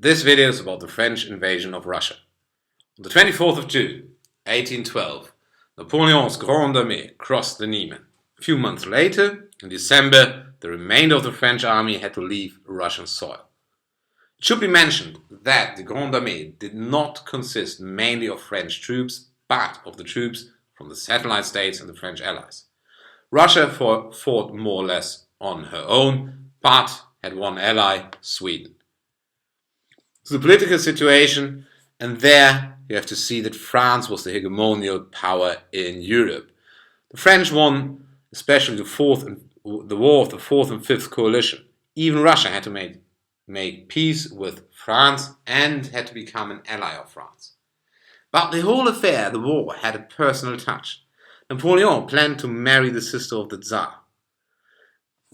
This video is about the French invasion of Russia. On the 24th of June, 1812, Napoleon's Grande Armee crossed the Niemen. A few months later, in December, the remainder of the French army had to leave Russian soil. It should be mentioned that the Grande Armee did not consist mainly of French troops, but of the troops from the satellite states and the French allies. Russia fought more or less on her own, but had one ally, Sweden. So the political situation, and there you have to see that France was the hegemonial power in Europe. The French won, especially the war of the Fourth and Fifth Coalition. Even Russia had to make peace with France and had to become an ally of France. But the whole affair, the war, had a personal touch. Napoleon planned to marry the sister of the Tsar.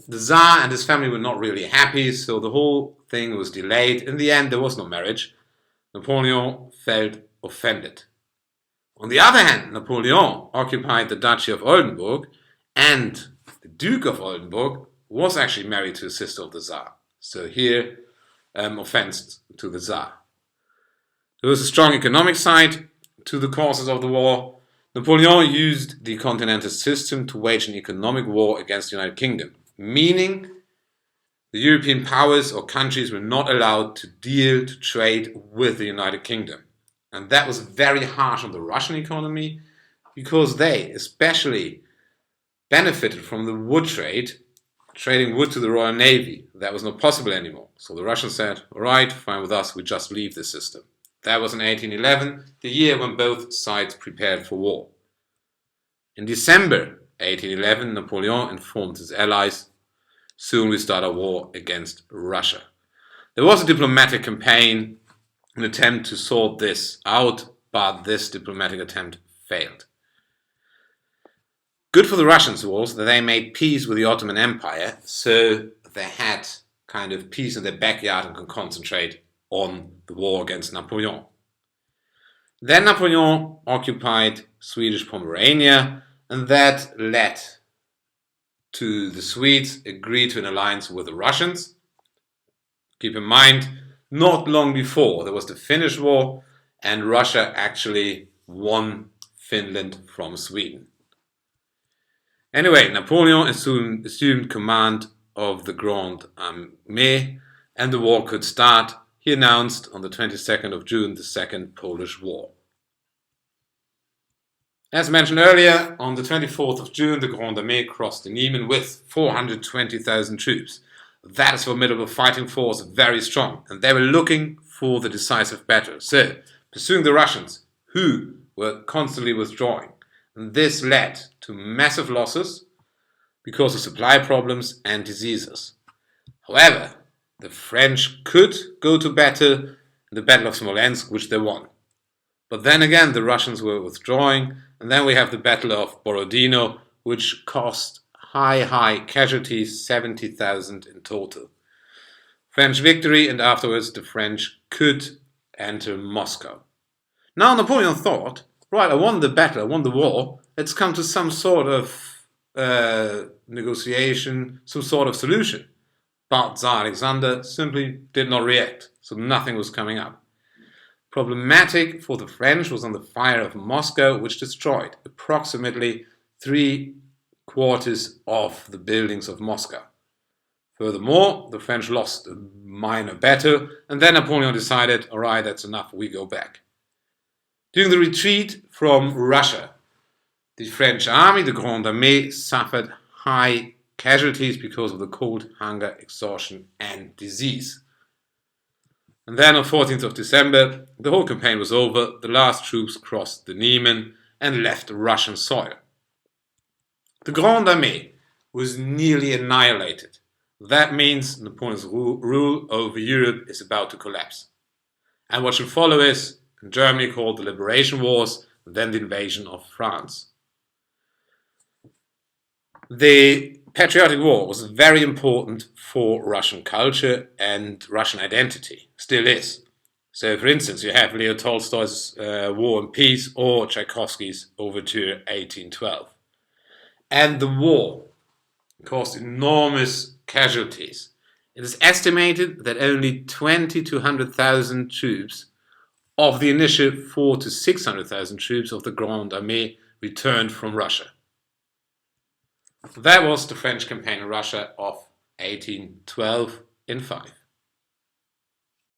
The Tsar and his family were not really happy, so the whole thing was delayed. In the end, there was no marriage. Napoleon felt offended. On the other hand, Napoleon occupied the Duchy of Oldenburg, and the Duke of Oldenburg was actually married to a sister of the Tsar. So here, offense to the Tsar. There was a strong economic side to the causes of the war. Napoleon used the continental system to wage an economic war against the United Kingdom, meaning the European powers or countries were not allowed to deal, to trade with the United Kingdom. And that was very harsh on the Russian economy because they especially benefited from the wood trade, trading wood to the Royal Navy. That was not possible anymore. So the Russians said, all right, fine with us, we just leave the system. That was in 1811, the year when both sides prepared for war. In December 1811, Napoleon informed his allies, soon we start a war against Russia. There was a diplomatic campaign, an attempt to sort this out, but this diplomatic attempt failed. Good for the Russians was that they made peace with the Ottoman Empire, so they had kind of peace in their backyard and could concentrate on the war against Napoleon. Then Napoleon occupied Swedish Pomerania, and that led to the Swedes agree to an alliance with the Russians. Keep in mind, not long before there was the Finnish War, and Russia actually won Finland from Sweden. Anyway, Napoleon assumed command of the Grande Armee, and the war could start. He announced on the 22nd of June the Second Polish War. As mentioned earlier, on the 24th of June, the Grande Armee crossed the Niemen with 420,000 troops. That is a formidable fighting force, very strong, and they were looking for the decisive battle. So, pursuing the Russians, who were constantly withdrawing. And this led to massive losses because of supply problems and diseases. However, the French could go to battle in the Battle of Smolensk, which they won. But then again, the Russians were withdrawing, and then we have the Battle of Borodino, which cost high casualties, 70,000 in total. French victory, and afterwards the French could enter Moscow. Now Napoleon thought, right, I won the battle, I won the war, let's come to some sort of negotiation, some sort of solution. But Tsar Alexander simply did not react, so nothing was coming up. Problematic for the French was on the fire of Moscow, which destroyed approximately 3/4 of the buildings of Moscow. Furthermore, the French lost a minor battle, and then Napoleon decided, all right, that's enough, we go back. During the retreat from Russia, the French army, the Grande Armee, suffered high casualties because of the cold, hunger, exhaustion, and disease. And then on 14th of December, the whole campaign was over, the last troops crossed the Niemen and left Russian soil. The Grande Armee was nearly annihilated. That means Napoleon's rule over Europe is about to collapse. And what should follow is, in Germany called the Liberation Wars, and then the invasion of France. The Patriotic War was very important for Russian culture and Russian identity, still is. So, for instance, you have Leo Tolstoy's War and Peace or Tchaikovsky's Overture 1812. And the war caused enormous casualties It is estimated that only 20 to 100,000 troops of the initial 400,000 to 600,000 troops of the Grande Armee returned from Russia. That was the French campaign in Russia of 1812 in 5.